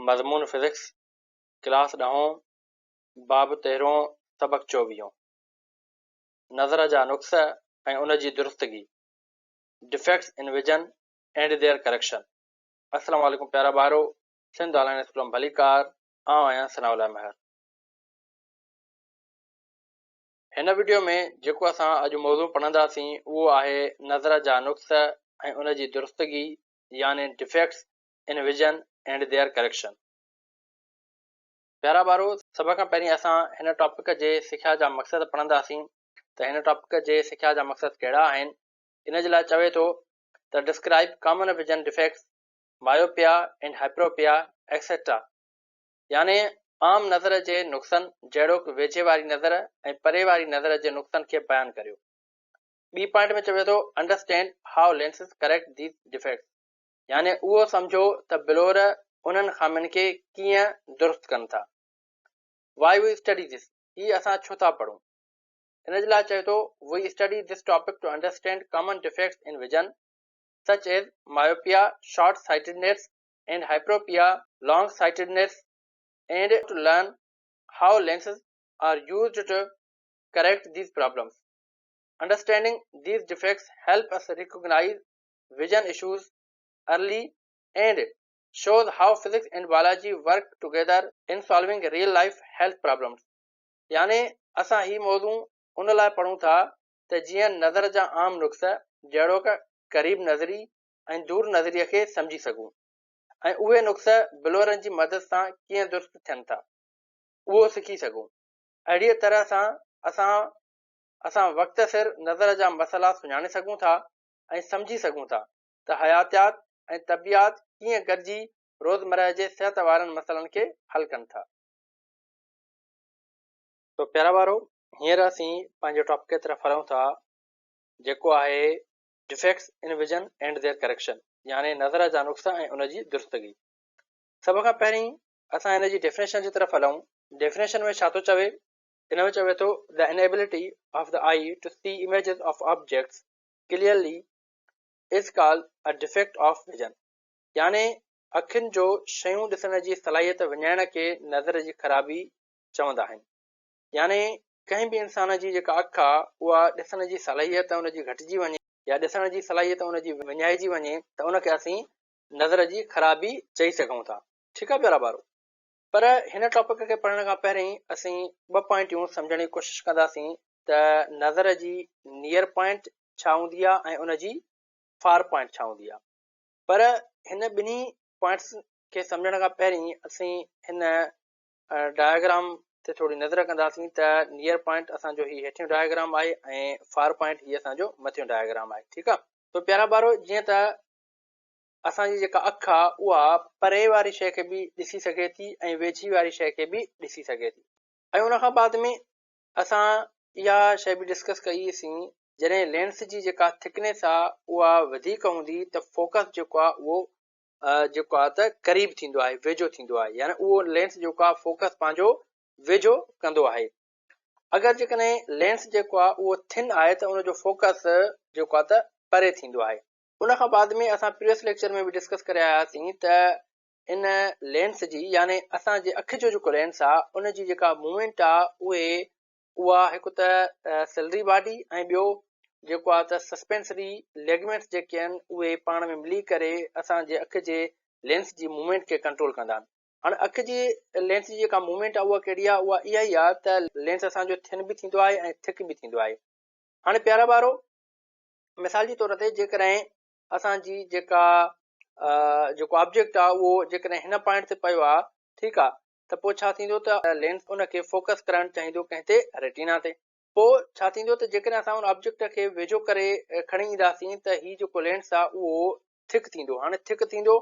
मज़मून physics class 10 बाब 13 सबक 24 नज़र जा नुक्स ऐं उन जी दुरुस्तगी defects in vision and their correction. अस्सलाम वालेकुम प्यारा ॿारो, सिंध ऑनलाइन स्कूल में भलीकार आउं आहियां सनाउल्लाह महर। हिन वीडियो में जेको असां अॼु मौज़ू पढ़ंदासीं उहो आहे नज़र जा नुक्स ऐं उन जी दुरुस्तगी यानी defects in vision and their correction. प्यारा ॿारो, सभ खां पहिरीं असां हिन टॉपिक जे सिख्या जा मक़सद पढ़ंदासीं त हिन टॉपिक जे सिख्या जा मक़सद कहिड़ा आहिनि। इन जे लाइ चवे थो त describe common vision defects myopia and hyperopia etcetera, यानी आम नज़र जे नुक़्सनि जहिड़ोकि वेझे वारी नज़र ऐं परे वारी नज़र जे नुक़्सनि खे बयानु करियो। ॿी पॉइंट में चवे थो understand how lenses correct these defects, यानी उहो सम्झो त बिलोर उन्हनि ख़ामियुनि खे कीअं दुरुस्त कनि था। Why we study this? ही असां छो था पढ़ूं। इन जे लाइ चए थो we study this topic to understand common defects in vision such as myopia, short-sightedness and hyperopia, long-sightedness, and to learn how lenses are used to correct these problems. Understanding these defects help us recognize vision issues early and shows how physics and biology work together in solving real life health problems. यानी असां ही मौज़ू उन लाइ पढ़ूं था त जीअं नज़र जा आम नुक्स जहिड़ोकि क़रीब नज़री ऐं दूर नज़रीअ खे सम्झी सघूं ऐं उहे नुक्स बिलोरनि जी मदद सां कीअं दुरुस्त थियनि था उहो सिखी सघूं। अहिड़ीअ तरह सां असां वक़्त सिर नज़र जा मसइला सुञाणे सघूं था ऐं सम्झी सघूं था त हयातियात ऐं तबियात कीअं गॾिजी रोज़मर्रा जे सिहत वारनि मसइलनि खे हल कनि था। तो प्यारा ॿारो, हींअर असीं पंहिंजे टॉपिक की तरफ़ हलूं था जेको आहे defects in vision and their correction, यानी नज़र जा नुक्स ऐं उन जी दुरुस्तगी। सभ खां पहिरीं असां हिन जी डेफिनेशन जी तरफ़ हलूं। डेफिनेशन में छा थो चवे? इन में चवे थो the inability of the eye to see images of objects clearly is called a defect of vision, यानी अखियुनि जो शयूं ॾिसण जी सलाहियत विञाइण खे नज़र जी ख़राबी चवंदा आहिनि। यानी कंहिं बि इंसान जी जेका अखि आहे उहा ॾिसण जी सलाहियत उन जी घटिजी वञे या ॾिसण जी सलाहियत उन जी विञाइजी वञे त उनखे असीं नज़र जी ख़राबी चई सघूं था। ठीकु आहे प्यारा ॿारो, पर हिन टॉपिक खे पढ़ण खां पहिरीं असीं ॿ पॉइंटियूं सम्झण जी कोशिशि कंदासीं त नज़र जी नियर पॉइंट छा हूंदी आहे ऐं उन जी फार पॉइंट छा हूंदी आहे। पर हिन ॿिन्ही पॉइंट्स खे सम्झण खां पहिरीं असीं हिन डायग्राम ते थोरी नज़र कंदासीं त नियर पॉइंट असांजो ही हेठियों डायग्राम आहे ऐं फार पॉइंट ही असांजो मथियों डायग्राम आहे। ठीकु आहे, तो प्यारा ॿारो, जीअं त असांजी जेका अखि आहे उहा परे वारी शइ खे बि ॾिसी सघे थी ऐं वेझी वारी शइ खे बि ॾिसी सघे थी, ऐं उन खां बाद में असां इहा शइ बि डिस्कस कईसीं जॾहिं लेंस जी जेका थिकनेस आहे उहा वधीक हूंदी त फोकस जेको आहे उहो जेको आहे त क़रीब थींदो आहे, वेझो थींदो आहे, यानी उहो लेंस जेको आहे फोकस पंहिंजो वेझो कंदो आहे। अगरि जेकॾहिं लेंस जेको आहे उहो थिन आहे त उनजो फोकस जेको आहे त परे थींदो आहे। उन खां बाद में असां प्रीवियस लेक्चर में बि डिस्कस करे आयासीं त इन लेंस जी यानी असांजे अखि जो जेको लेंस आहे उन जी जेका मूवमेंट आहे उहा हिकु त सेलरी बॉडी ऐं ॿियो जेको आहे त सस्पेंसरी लेगमेंट्स जेके आहिनि उहे पाण में मिली करे असांजे अखि जे लेंस जी मूवमेंट खे कंट्रोल कंदा आहिनि। हाणे अखि जी लेंस जी जेका मूवमेंट आहे उहा कहिड़ी आहे? उहा इहा ई आहे त लेंस असांजो थिन बि थींदो आहे ऐं थिक बि थींदो आहे। हाणे प्यारा ॿारो, मिसाल जे तौर ते जेकॾहिं असांजी जेको ऑब्जेक्ट आहे उहो जेकॾहिं हिन पॉइंट ते पियो आहे, ठीकु आहे, त पोइ छा थींदो त लेंस उनखे फोकस करणु चाहींदो कंहिं ते रेटिना ते। पोइ छा थींदो त जेकॾहिं असां उन ऑब्जेक्ट खे वेझो करे खणी ईंदासीं त हीउ जेको लेंस आहे उहो थिक थींदो। हाणे थिक थींदो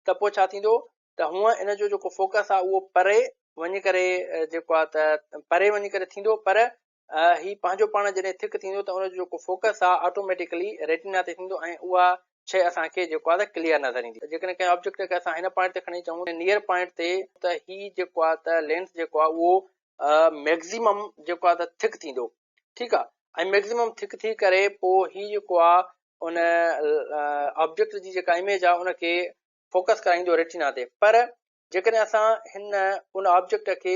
त पोइ छा थींदो त हूअं इन जो जेको फोकस आहे उहो परे वञी करे जेको आहे त परे वञी करे थींदो, पर ही पंहिंजो पाण जॾहिं थिक थींदो त उनजो जेको फोकस आहे ऑटोमेटिकली रेटिना ते थींदो ऐं उहा शइ असांखे जेको आहे त क्लियर नज़र ईंदी। जेकॾहिं कंहिं ऑब्जेक्ट खे असां हिन पॉइंट ते खणी अचूं नियर पॉइंट ते त ही जेको आहे त लेंस जेको आहे उहो मैक्सिमम जेको आहे त थिक थींदो। ठीकु आहे, ऐं मैक्सिमम थिक थी करे पोइ ही जेको आहे उन ऑब्जेक्ट जी जेका इमेज आहे उनखे फोकस कराईंदो रेटिना ते। पर जेकॾहिं असां हिन उन ऑब्जेक्ट खे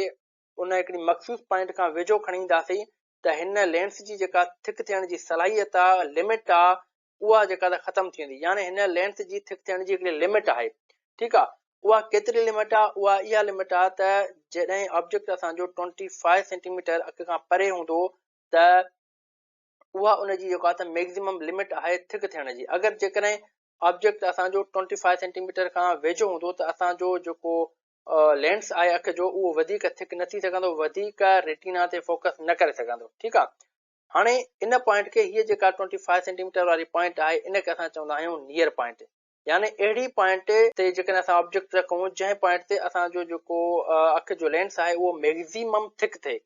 उन हिकिड़ी मख़सूस पॉइंट खां वेझो खणी ईंदासीं त हिन लेंस जी जेका थिक थियण जी सलाहियत आहे, लिमिट आहे, उहा जेका त ख़तम थी वेंदी। यानी हिन लेंस जी थिक थियण जी हिकिड़ी लिमिट आहे, ठीकु आहे। उहा केतिरी लिमिट आहे? उहा इहा लिमिट आहे त जॾहिं ऑब्जेक्ट असांजो 25 सेंटीमीटर अख खां परे हूंदो त उहा उनजी जेको आहे त मैक्सिमम लिमिट आहे थिक थियण जी। अगरि जेकॾहिं ऑब्जेक्ट असांजो 25 सेंटीमीटर खां वेझो हूंदो त असांजो जेको लेंस आहे अख जो उहो वधीक थिक न थी सघंदो, वधीक रेटिना ते फोकस न करे सघंदो, ठीकु आहे। हाणे इन पॉइंट खे, हीअ जेका 25 सेंटीमीटर वारी पॉइंट आहे, इनखे असां चवंदा आहियूं नियर पॉइंट। यानी अहिड़ी पॉइंट ते जेकॾहिं असां ऑब्जेक्ट रखूं जंहिं पॉइंट ते असांजो जेको अख जो लेंस आहे उहो मैक्सिमम थिक थिए,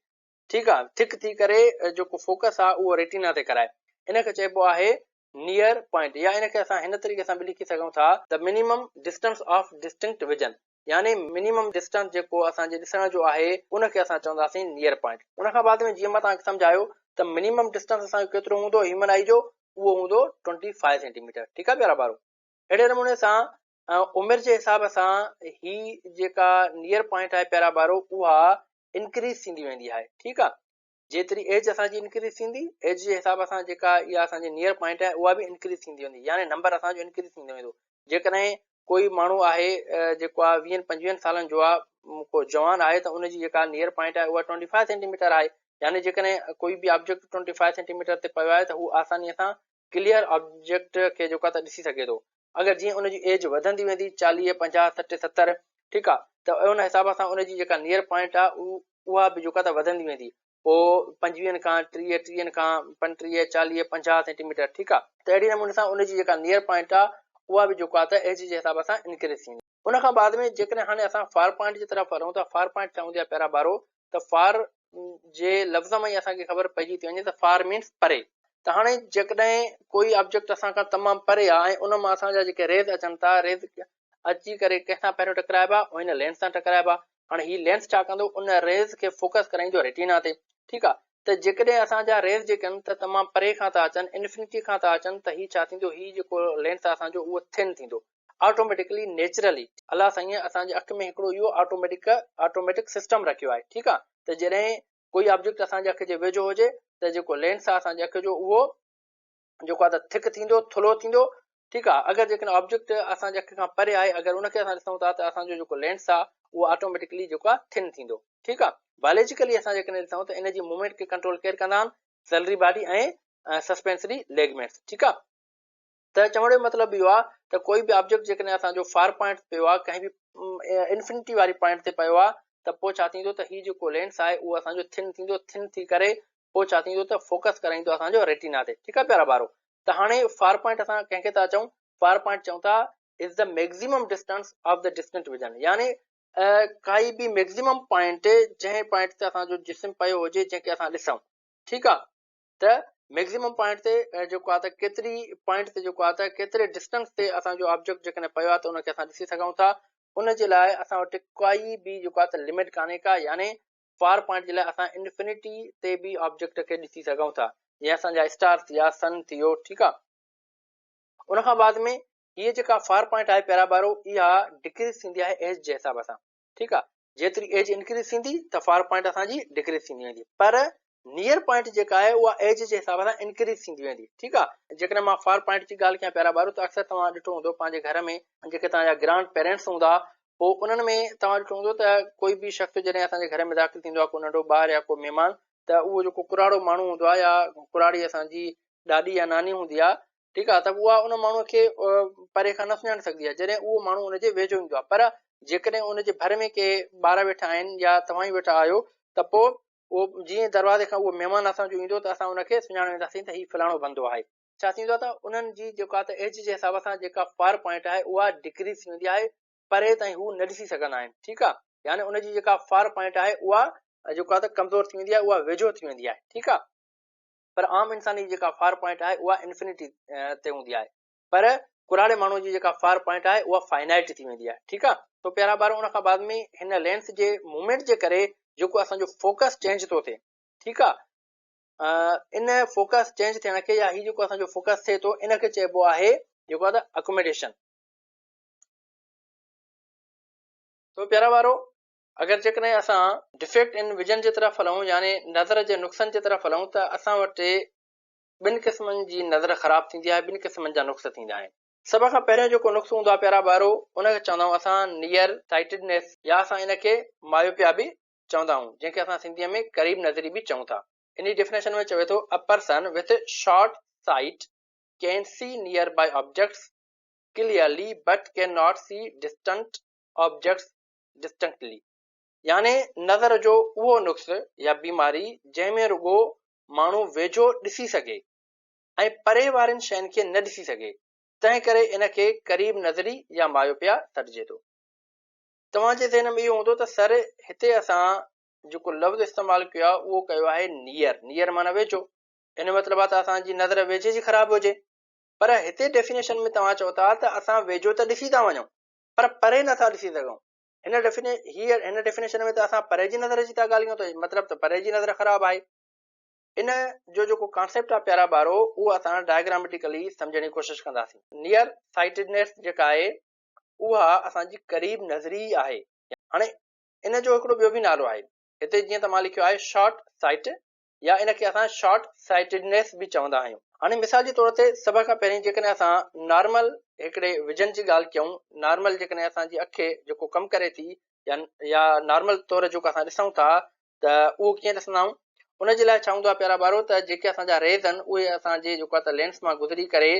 ठीकु आहे, थिक थी करे जेको फोकस आहे उहो रेटिना ते कराए, इनखे चइबो आहे नियर पॉइंट। या इनखे असां हिन तरीक़े सां बि लिखी सघूं था, the minimum distance of distinct vision. यानी मिनिमम डिस्टेंस जेको असांजे ॾिसण जो आहे उनखे असां चवंदासीं नियर पॉइंट। उन खां बाद में जीअं मां तव्हांखे सम्झायो त मिनिमम डिस्टेंस असांजो केतिरो हूंदो ह्यूमन आई जो, उहो हूंदो 25 सेंटीमीटर, ठीकु आहे प्यारा ॿारो। अहिड़े नमूने सां उमिरि जे हिसाब सां ही जेका नियर पॉइंट आहे प्यारा ॿारो, उहा इंक्रीज थींदी वेंदी आहे, ठीकु आहे। जेतिरी एज असांजी इंक्रीज थींदी, एज जे हिसाब सां जेका इहा असांजी नियर पॉइंट आहे उहा बि इंक्रीज थींदी वेंदी, यानी नंबर असांजो इंक्रीज थींदो वेंदो। जेकॾहिं कोई माण्हू आहे जेको आहे 20-25 सालनि जो आहे, को जवान आहे, त उनजी जेका नियर पॉइंट आहे उहा 25 सेंटीमीटर आहे। यानी जेकॾहिं कोई बि ऑब्जेक्ट 25 सेंटीमीटर ते पियो आहे त हू आसानीअ सां क्लियर ऑब्जेक्ट खे जेको आहे त ॾिसी सघे थो। अगरि जीअं उनजी एज वधंदी वेंदी 40, 50, 60, 70, ठीकु आहे, त उन हिसाब सां उनजी जेका नियर पॉइंट आहे उहा बि जेका त वधंदी वेंदी, पोइ 25 खां 30, 30 खां 35, 40, 50 सेंटीमीटर, ठीकु आहे। त अहिड़े नमूने सां उनजी जेका नियर पॉइंट आहे उहा बि जेको आहे त एज जे हिसाब सां इंक्रीज थींदी। उन खां बाद में जेकॾहिं हाणे असां फार पॉइंट जी तरफ़ वञूं त फार पॉइंट चवंदी आहे प्यारा ॿारो त फार जे लफ़्ज़ में ई असांखे ख़बर पइजी थी वञे त फार मीन्स परे। त हाणे जेकॾहिं कोई ऑब्जेक्ट असां खां तमामु परे आहे ऐं उन मां असांजा जेके रेज़ अचनि था, रेज़ अची करे कंहिंसां पहिरियों टकराइबा ऐं हिन लेंस सां टकराइबा। हाणे हीउ लेंस छा कंदो, उन रेज़ खे फोकस कराईंदो रेटिना ते, ठीकु आहे। त जेकॾहिं असांजा रेज़ जेके आहिनि त तमामु परे खां था अचनि, इन्फिनिटी खां था अचनि, त हीउ छा थींदो, हीउ जेको लेंस आहे असांजो उहो थिन थींदो ऑटोमेटिकली, नेचुरली। अलाह साईं असांजे अख में हिकिड़ो इहो ऑटोमेटिक सिस्टम रखियो आहे, ठीकु आहे। त जॾहिं कोई ऑब्जेक्ट असांजे अख जे वेझो हुजे त जेको लेंस आहे असांजे अख जो उहो जेको आहे त थिक थींदो, थुलो थींदो, ठीकु आहे। अगरि जेकॾहिं ऑब्जेक्ट असांजे अख खां परे आहे, अगरि उनखे असां ॾिसूं था त असांजो जेको लेंस आहे उहो ऑटोमेटिकली जेको आहे थिन थींदो, ठीकु आहे। बायोलॉजिकली असां जेकॾहिं ॾिसूं त इन जी मूवमेंट खे कंट्रोल केरु कंदा आहिनि, सैलरी बॉडी ऐं सस्पेंसरी लेगमेंट्स, ठीकु आहे। त चवण जो मतिलबु इहो आहे त कोई बि ऑब्जेक्ट जेकॾहिं असांजो फार पॉइंट पियो आहे, कंहिं बि इन्फिनिटी वारी पॉइंट ते पियो आहे, त पोइ छा थींदो त हीउ जेको लेंस आहे उहो असांजो थिन थींदो, थिन थी करे पोइ छा थींदो त फोकस कराईंदो असांजो रेटिना ते, ठीकु आहे प्यारा ॿारो। त हाणे फार पॉइंट असां कंहिंखे था चऊं, फार पॉइंट चऊं था is the maximum distance of the distant vision. यानी काई बि मैक्सिमम पॉइंट जंहिं पॉइंट ते असांजो जिस्म पियो हुजे, जंहिंखे असां ॾिसूं, ठीकु आहे। त मैक्सिमम पॉइंट ते जेको आहे त केतिरी पॉइंट ते जेको आहे त केतिरे डिस्टेंस ते असांजो ऑब्जेक्ट जेकॾहिं पियो आहे त उनखे असां ॾिसी सघूं था। उन जे लाइ असां वटि काई बि जेको आहे त लिमिट कान्हे का, यानी फार पॉइंट जे लाइ असां इन्फिनिटी ते बि ऑब्जेक्ट खे ॾिसी सघूं था, जीअं असांजा स्टार थिया, सन थियो, ठीकु आहे। उन खां बाद में हीअ जेका फार पॉइंट आहे प्यारा ॿारो, इहा डिक्रीज़ थींदी आहे एज जे हिसाब सां, ठीकु आहे। जेतिरी एज इंक्रीज़ थींदी त फार पॉइंट असांजी डिक्रीज़ थींदी वेंदी, पर नियर पॉइंट जेका आहे उहा एज जे हिसाब सां इंक्रीज़ थींदी वेंदी, ठीकु आहे। जेकॾहिं मां फार पॉइंट जी ॻाल्हि कयां प्यारा ॿारो, त अक्सर तव्हां ॾिठो हूंदो पंहिंजे घर में जेके तव्हांजा ग्रांड पेरेंट्स हूंदा, पोइ उन्हनि में तव्हां ॾिठो हूंदो त कोई बि शख़्स जॾहिं असांजे घर में दाख़िल थींदो आहे, को नंढो ॿारु या को महिमान, त उहो जेको कुराड़ो माण्हू हूंदो आहे या कुराड़ी असांजी ॾाॾी या नानी हूंदी आहे, ठीकु आहे, त उहा उन माण्हूअ खे परे खां न सुञाणे सघंदी आहे जॾहिं उहो माण्हू उनजे वेझो ईंदो आहे। पर जेकॾहिं उनजे भर में के ॿार वेठा आहिनि या तव्हां ई वेठा आहियो, त पोइ उहो जीअं दरवाज़े खां उहो महिमान असांजो ईंदो त असां उनखे सुञाणे वेंदासीं त हीउ फलाणो बंदो आहे। छा थींदो आहे त उन्हनि जी जेका आहे त एज जे हिसाब सां जेका फार पॉइंट आहे उहा डिक्रीज़ थी वेंदी आहे, परे ताईं हू न ॾिसी सघंदा आहिनि, ठीकु आहे। यानी उनजी जेका फार पॉइंट आहे उहा जेको आहे त कमज़ोर थी वेंदी आहे, उहा वेझो थी वेंदी आहे, ठीकु आहे। पर आम इंसान जी जेका फार पॉइंट आहे उहा इन्फिनिटी ते हूंदी आहे, पर कुराड़े माण्हू जी जेका फार पॉइंट आहे उहा फाइनाइट थी वेंदी आहे, ठीकु आहे। तो प्यारा ॿार, उन खां बाद में हिन लेंस जे मूवमेंट जे करे जेको असांजो फोकस चेंज थो थिए, ठीकु आहे। इन फोकस चेंज थियण खे या हीउ जेको असांजो फोकस थिए थो, इनखे चइबो आहे जेको आहे त अकोमोडेशन। तो प्यारा वारो अगरि जेकॾहिं असां डिफेक्ट इन विजन जे तरफ़ हलूं यानी नज़र जे नुक़्सनि जे तरफ़ हलूं त असां वटि ॿिनि क़िस्मनि जी नज़र ख़राब थींदी आहे, ॿिनि क़िस्मनि जा नुक़्स थींदा आहिनि। सभ खां पहिरियों जेको नुक़्स हूंदो आहे प्यारा ॿारो उनखे चवंदा आहियूं असां नियर साइटेडनेस या असां इनखे मायोपिया बि चवंदा आहियूं, जंहिंखे असां सिंधीअ में क़रीब नज़री बि चऊं था। इन डेफिनेशन में चवे थो a person with short sight can see nearby objects clearly but can not see distant objects distinctly. यानी नज़र जो उहो नुक़्स या बीमारी जंहिंमें रुगो माण्हू वेझो ॾिसी सघे ऐं परे वारनि शयुनि खे न ॾिसी सघे, तंहिं करे इनखे क़रीब नज़री या मायोपिया सॾिजे थो। तव्हांजे ज़हन में इहो हूंदो त सर हिते असां जेको लफ़्ज़ इस्तेमालु कयो आहे उहो कयो आहे नियर। नियर माना वेझो, इन मतिलबु आहे त असांजी नज़र वेझे जी ख़राब हुजे। पर हिते डेफिनेशन में तव्हां चओ था त असां वेझो त ॾिसी था वञूं पर परे नथा ॾिसी सघूं। हिन डेफिनेशन में त असां परे जी नज़र जी था ॻाल्हायूं, त मतिलबु त परे जी नज़र ख़राब आहे। इन जो जेको कॉन्सेप्ट आहे प्यारा ॿारो उहो असां डायग्रामेटिकली सम्झण जी कोशिशि कंदासीं। नियर साइटेडनेस जेका आहे उहा असांजी क़रीब नज़री आहे। हाणे इन जो हिकिड़ो ॿियो बि नालो आहे, हिते जीअं त मां लिखियो आहे शॉर्ट साइट या इनखे असां शॉर्ट साइटेडनेस बि चवंदा आहियूं। हाणे मिसाल जे तौर ते सभ खां पहिरीं जेकॾहिं असां नॉर्मल हिकिड़े विजन जी ॻाल्हि कयूं, नॉर्मल जेकॾहिं असांजी अखि जेको कमु करे थी या नॉर्मल तौर जेको असां ॾिसूं था त उहो कीअं ॾिसंदा आहियूं। उनजे लाइ छा हूंदो आहे प्यारा ॿारो त जेके असांजा रेज़ आहिनि उहे असांजे जेको आहे त लेंस मां गुज़री करे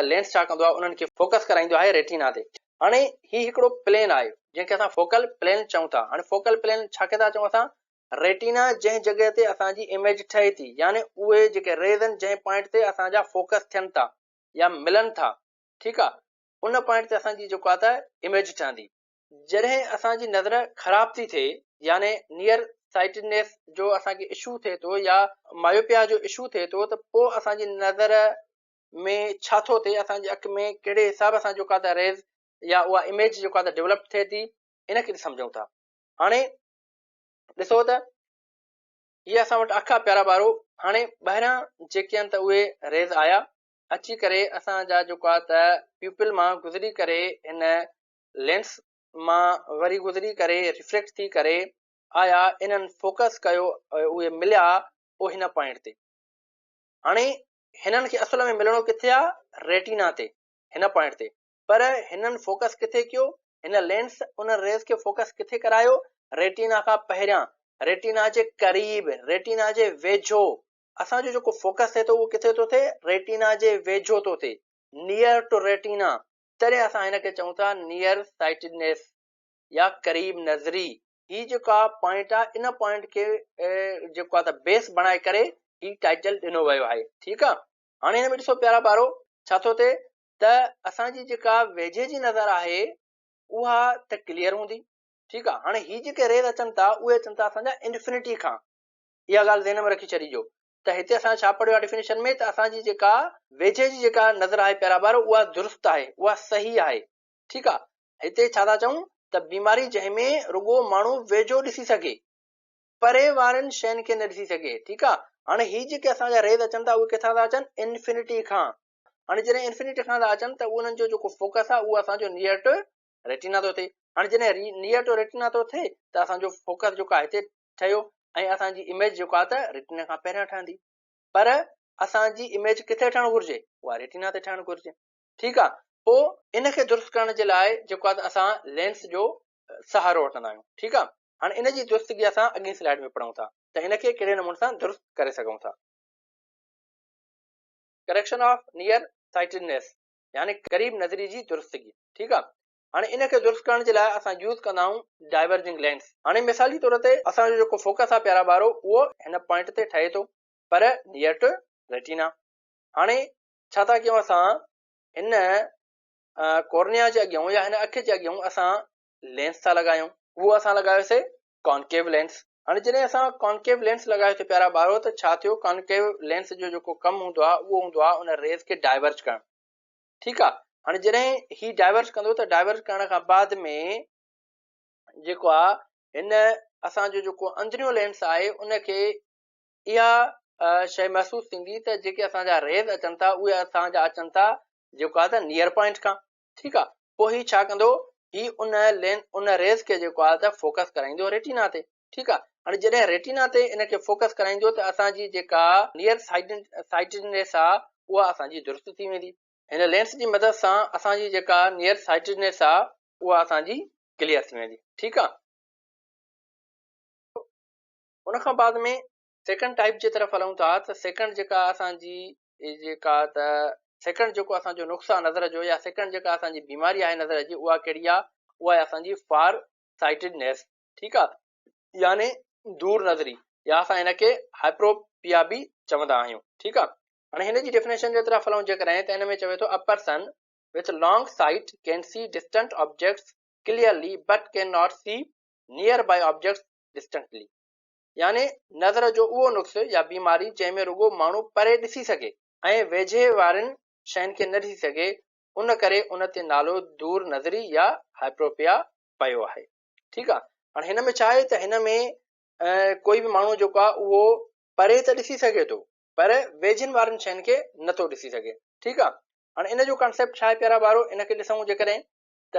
लेंस छा कंदो आहे उन्हनि खे फोकस कराईंदो आहे रेटिना ते। हाणे ही हिकिड़ो प्लेन आहे जंहिंखे असां फोकल प्लेन चऊं था। हाणे फोकल प्लेन छाखे था चऊं असां, रेटिना जंहिं जॻह ते असांजी इमेज ठहे थी यानी उहे जेके रेज़ आहिनि जंहिं पॉइंट ते असांजा फोकस थियनि था या मिलनि था, ठीकु आहे, उन पॉइंट ते असांजी जेको आहे त इमेज ठहंदी। जॾहिं असांजी नज़र ख़राब थी थिए यानी नियर साइटेडनेस जो असांखे इशू थिए थो या मायोपिया जो इशू थिए थो त पोइ असांजी नज़र में छा थो थिए, असांजी अखि में कहिड़े हिसाब सां जेको आहे त रेज़ या उहा इमेज जेको आहे त डेवलप थिए थी, इनखे सम्झूं था। हाणे ॾिसो त हीअ असां वटि अखि आहे प्यारा ॿारो। हाणे ॿाहिरां जेके आहिनि त उहे रेज़ आया अची करे असांजा जेको आहे त प्यूपिल मां गुज़री करे हिन लेंस मां वरी गुज़री करे रिफ्लेक्ट थी करे आया, इन्हनि फोकस कयो, उहे मिलिया पोइ हिन पॉइंट ते। हाणे हिननि खे असल में मिलणो किथे आहे, रेटिना ते, हिन पॉइंट ते। पर हिननि फोकस किथे कयो, हिन लेंस उन रेज़ खे फोकस किथे करायो, रेटिना खां पहिरियां, रेटिना जे क़रीब, रेटिना जे वेझो। असांजो जेको फोकस थिए थो उहो किथे थो थिए, रेटिना जे वेझो थो थिए, नियर टू रेटिना। तॾहिं असां हिनखे चऊं था नियर साइटेडनेस या क़रीब नज़री। ही जेका पॉइंट आहे इन पॉइंट खे जेको आहे त बेस बणाए करे ही टाइटल ॾिनो वियो आहे, ठीकु आहे। हाणे हिन में ॾिसो प्यारा ॿारो छा थो थिए त असांजी जेका वेझे जी नज़र आहे उहा त क्लियर हूंदी, ठीकु आहे। हाणे ही जेके रेज़ अचनि था उहे अचनि था असांजा इंफिनिटी खां। इहा ॻाल्हि ज़हन में रखी छॾिजो त हिते असां छा पढ़ियो आहे डेफिनेशन में त असांजी जेका वेझे जी जेका नज़र आहे प्यारा ॿारो उहा दुरुस्त आहे, उहा सही आहे, ठीकु आहे। हिते छा था चऊं त बीमारी जंहिंमें रुगो माण्हू वेझो ॾिसी सघे, परे वारनि शयुनि खे न ॾिसी सघे, ठीकु आहे। हाणे ही जेके असांजा रेज़ अचनि था उहे किथां था अचनि, इंफिनिटी खां। हाणे जॾहिं इंफिनिटी खां था अचनि त उन्हनि जो जेको फोकस आहे उहो असांजो नियर टू रेटिना थो थिए। हाणे जॾहिं नियर टू रेटिना थो थिए त असांजो फोकस जेको आहे हिते ठहियो ऐं असांजी इमेज जेको आहे त रेटिना खां पहिरियां ठहंदी। पर असांजी इमेज किथे ठहणु घुरिजे, उहा रेटिना ते ठहणु घुरिजे, ठीकु आहे। पोइ इनखे दुरुस्त करण जे लाइ जेको आहे त असां लेंस जो सहारो वठंदा आहियूं, ठीकु आहे। हाणे इन जी दुरुस्तगी असां अॻी स्लाइड में पढ़ूं था त इनखे कहिड़े नमूने सां दुरुस्त करे सघूं था। करेक्शन ऑफ नियर साइटेडनेस यानी क़रीब नज़री जी दुरुस्तगी, ठीकु आहे। हाणे इनखे दुरुस्त करण जे लाइ असां यूज़ कंदा आहियूं डाइवर्जिंग लेंस। हाणे मिसाल जे तौर ते असांजो जेको फोकस आहे प्यारा ॿारो उहो हिन पॉइंट ते ठहे थो पर नियर टू रेटिना। हाणे छा था कयूं असां, हिन कॉर्निया जे अॻियां या हिन अखि जे अॻियां असां लेंस था लॻायूं, उहो असां लॻायोसीं कॉन्केव लेंस। हाणे जॾहिं असां कॉन्केव लेंस लॻायोसीं प्यारा ॿारो त छा थियो, कॉन्केव लेंस जो जेको कमु हूंदो आहे उहो हूंदो आहे उन रेज़ खे डाइवर्ज करणु, ठीकु आहे। हाणे जॾहिं ही डाइवर्ज कंदो त डाइवर्ज करण खां बाद में जेको आहे हिन असांजो जेको अंदरियो लेंस आहे उनखे इहा शइ महसूसु थींदी त जेके असांजा रेज़ अचनि था उहे असांजा अचनि था जेको आहे त नियर पॉइंट खां, ठीकु आहे। पोइ ही छा कंदो, ही उन रेज़ खे जेको आहे त फोकस कराईंदो रेटिना ते। ठीकु आहे। हाणे जॾहिं रेटिना ते इनखे फोकस कराईंदो त असांजी जेका नियर साइटेडनेस आहे उहा असांजी दुरुस्त थी वेंदी। हिन लेंस जी मदद सां असांजी जेका नियर साइटेडनेस आहे उहा असांजी क्लियर थी वेंदी। ठीकु आहे। उन खां बाद में सेकंड टाइप जे तरफ़ हलूं था त सेकंड जेका असांजी जेका त सेकंड जेको असांजो नुक़्सु आहे नज़र जो या सेकंड जेका असांजी बीमारी आहे नज़र जी उहा कहिड़ी आहे? उहा आहे असांजी फार साइटेडनेस। ठीकु आहे। यानी दूर नज़री या असां हिनखे हाइप्रोपिया बि चवंदा आहियूं। ठीकु आहे। हाणे हिन जी डेफिनेशन जे तरफ़ हलूं जेकॾहिं त हिन में चवे थो a person with long sight can see distant objects clearly but can not see nearby objects distantly. यानी नज़र जो उहो नुक़्सु या बीमारी जंहिंमें रुगो माण्हू परे ॾिसी सघे ऐं वेझे वारनि शयुनि खे न ॾिसी सघे, उन करे उन ते नालो दूर नज़री या हाइप्रोपिया पियो आहे। ठीकु आहे। हाणे हिन में छा आहे त हिन में कोई बि माण्हू जेको आहे उहो परे त ॾिसी सघे थो पर वेझनि वारनि शयुनि खे नथो ॾिसी सघे। ठीकु आहे। हाणे इन जो कॉन्सेप्ट छा आहे प्यारा ॿारो? इनखे ॾिसूं जेकॾहिं त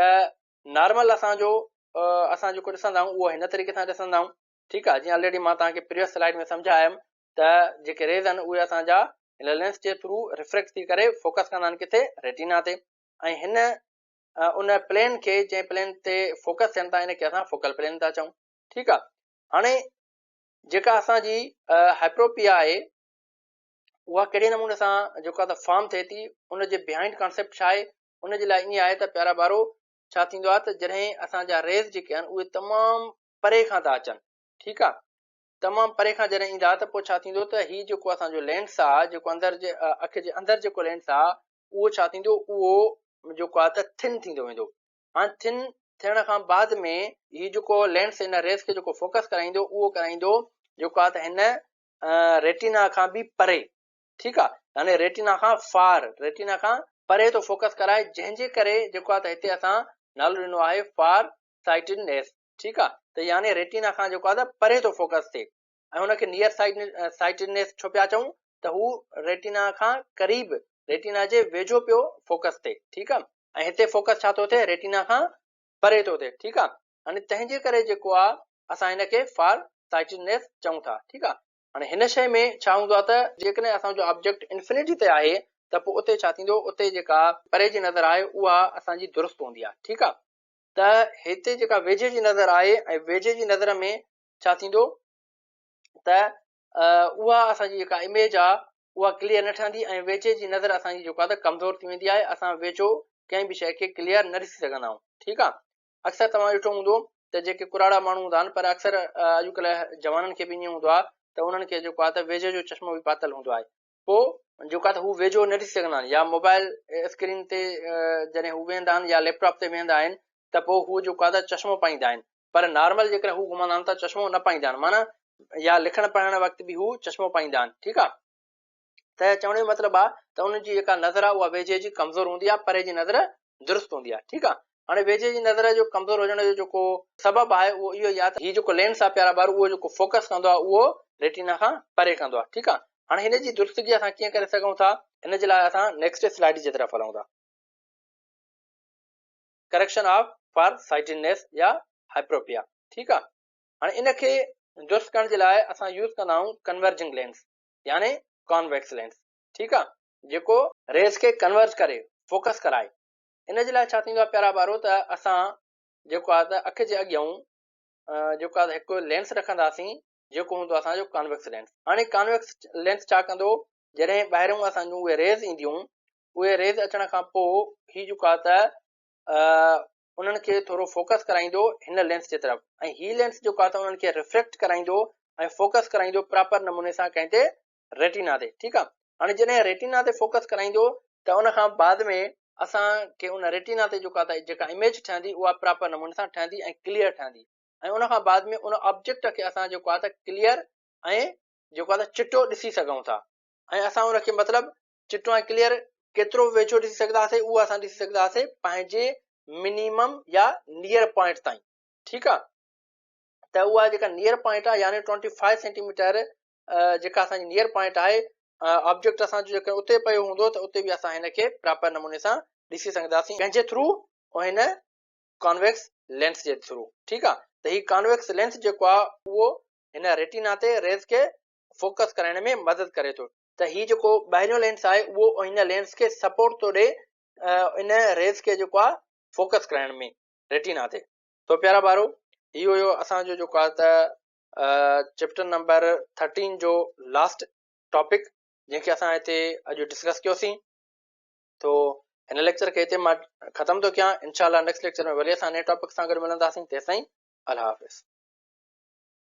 नॉर्मल असां जेको ॾिसंदा आहियूं उहो हिन तरीक़े सां ॾिसंदा आहियूं। ठीकु आहे। जीअं ऑलरेडी मां तव्हांखे प्रीवियस स्लाइड में सम्झायमि त जेके रेज़ आहिनि उहे असांजा हिन लेंस जे थ्रू रिफ्लेक्ट थी करे फोकस कंदा आहिनि किथे? रेटिना ते। ऐं हिन उन प्लेन खे जंहिं प्लेन ते फोकस थियनि था इनखे असां फोकल प्लेन था चऊं। ठीकु आहे। हाणे जेका असांजी हाइप्रोपिया आहे उहा कहिड़े नमूने सां जेको आहे त फॉर्म थिए थी, उन जे बिहाइंड कॉन्सेप्ट छा आहे? उन जे लाइ ईअं आहे त प्यारा ॿारो छा थींदो आहे त जॾहिं असांजा रेज़ जेके आहिनि उहे तमामु परे खां था अचनि। ठीकु आहे। तमामु परे खां जॾहिं ईंदा त पोइ छा थींदो त हीउ जेको असांजो लेंस आहे जेको अंदरि जे अखि जे अंदरि जेको लेंस आहे उहो छा थींदो? उहो जेको आहे त थिन थींदो वेंदो। हाणे थिन थियण खां बाद में हीउ जेको लेंस हिन रेस खे जेको फोकस कराईंदो उहो कराईंदो जेको आहे त हिन रेटिना खां बि परे। ठीकु आहे। यानी रेटिना खां फार, रेटिना खां परे थो फोकस कराए, जंहिंजे करे जेको आहे त हिते असां नालो ॾिनो आहे फार साइटेडनेस। ठीकु आहे। त यानी रेटिना खां जेको आहे त परे थो फोकस थिए ऐं हुनखे नियर साइटेडनेस छो पिया चऊं? त हू रेटिना खां क़रीब, रेटिना जे वेझो पियो फोकस थिए। ठीकु आहे। ऐं हिते फोकस छा थो थिए? रेटिना खां परे थो थिए। ठीकु आहे। हाणे तंहिंजे करे जेको आहे असां हिनखे फार साइटेडनेस चऊं था। ठीकु आहे। हाणे हिन शइ में छा हूंदो आहे त जेकॾहिं असांजो ऑब्जेक्ट इंफिनिटी ते आहे त पोइ उते छा थींदो? उते जेका परे जी नज़र आहे उहा असांजी दुरुस्त हूंदी आहे। ठीकु आहे। त हिते जेका वेझे जी नज़र आहे ऐं वेझे जी नज़र में छा थींदो त उहा असांजी जेका इमेज आहे उहा क्लियर न ठहंदी ऐं वेझे जी नज़र असांजी जेको आहे त कमज़ोर थी वेंदी आहे। असां वेझो कंहिं बि शइ खे क्लियर न ॾिसी सघंदा आहियूं। ठीकु आहे। अक्सर तव्हां ॾिठो हूंदो त जेके कुराड़ा माण्हू हूंदा आहिनि पर अक्सर अॼुकल्ह जवाननि खे बि ईअं हूंदो आहे त उन्हनि खे जेको आहे त वेझे जो चश्मो बि पातल हूंदो आहे। पोइ जेको आहे त हू वेझो न ॾिसी सघंदा आहिनि या मोबाइल स्क्रीन ते जॾहिं हू वेहंदा आहिनि या लैपटॉप ते वेहंदा आहिनि त पोइ हू जेको आहे त चश्मो पाईंदा आहिनि पर नॉर्मल जेकॾहिं हू घुमंदा आहिनि त चश्मो न पाईंदा आहिनि। माना या लिखण पढ़ण वक़्तु बि हू चश्मो पाईंदा आहिनि। ठीकु आहे। त चवण जो मतिलबु आहे त उनजी जेका नज़र आहे उहा वेझे जी कमज़ोर हूंदी आहे, परे जी नज़र दुरुस्त हूंदी आहे। ठीकु आहे। हाणे वेझे जी नज़र जो कमज़ोर हुजण जो जेको सबबु आहे उहो इहो ई आहे त हीउ जेको लेंस आहे प्यारा ॿार उहो जेको फोकस कंदो आहे उहो रेटिना खां परे कंदो आहे। ठीकु आहे। हाणे हिन जी दुरुस्तगी असां कीअं करे सघूं था? हिन जे लाइ असां नेक्स्ट स्लाइड जे तरफ़ हलूं था। करेक्शन ऑफ फार साइटेडनेस या हाइप्रोपिया। ठीकु आहे। हाणे इनखे दुरुस्त करण जे लाइ असां यूज़ कंदा आहियूं कन्वर्जिंग लेंस यानी कॉन्वेक्स लेंस। ठीकु आहे। जेको रेस खे कन्वर्ज करे फोकस कराए। इन जे लाइ छा थींदो आहे प्यारा ॿारो त असां जेको आहे त अखि जे अॻियां जेको आहे हिकु लेंस रखंदासीं जेको हूंदो असांजो कॉन्वेक्स लेंस। हाणे कॉन्वेक्स लेंस छा कंदो? जॾहिं ॿाहिरियों असांजूं उहे रेज़ ईंदियूं, उहे रेज़ अचण खां पोइ हीउ जेको आहे त उन्हनि खे थोरो फोकस कराईंदो हिन लेंस जे तरफ़ ऐं हीउ लेंस जेको आहे त उन्हनि खे रिफ्लेक्ट कराईंदो ऐं फोकस कराईंदो प्रॉपर नमूने सां कंहिं ते? रेटिना ते। ठीकु आहे। हाणे जॾहिं रेटिना ते फोकस कराईंदो त उन खां बाद में असांखे उन रेटिना ते जेको आहे त जेका इमेज ठहंदी उहा प्रॉपर नमूने सां ठहंदी ऐं क्लियर ठहंदी ऐं उन खां बाद में उन ऑब्जेक्ट खे असां जेको आहे त क्लियर ऐं जेको आहे त चिटो ॾिसी सघूं था ऐं असां उनखे मतिलबु चिटो ऐं क्लियर केतिरो वेझो ॾिसी सघंदासीं उहो असां ॾिसी सघंदासीं पंहिंजे मिनिमम या नियर पॉइंट ताईं। ठीकु आहे। त उहा जेका नियर पॉइंट आहे यानी 25 सेंटीमीटर जेका असांजी नियर पॉइंट आहे ऑब्जेक्ट असांजो जेको उते पियो हूंदो त उते बि असां हिनखे प्रॉपर नमूने सां ॾिसी सघंदासीं कंहिंजे थ्रू? हिन कॉन्वेक्स लेंस जे थ्रू। ठीकु आहे, त हीउ कॉन्वेक्स लेंस जेको आहे उहो हिन रेटिना ते रेज़ खे फोकस करण में मदद करे थो। त हीउ जेको ॿाहिरियों लेंस आहे उहो हिन लेंस खे सपोर्ट थो ॾे इन रेज़ खे जेको आहे फोकस करण में रेटिना ते। तो प्यारा ॿारो, इहो हुयो असांजो जेको आहे त चैप्टर नंबर 13 जो लास्ट टॉपिक जंहिंखे असां हिते अॼु डिस्कस कयोसीं। तो हिन लेक्चर खे हिते मां ख़तमु थो कयां। इंशाअल्लाह नेक्स्ट लेक्चर में वरी असां नए टॉपिक सां गॾु मिलंदासीं। तेसिताईं अल्लाह हाफ़िज़।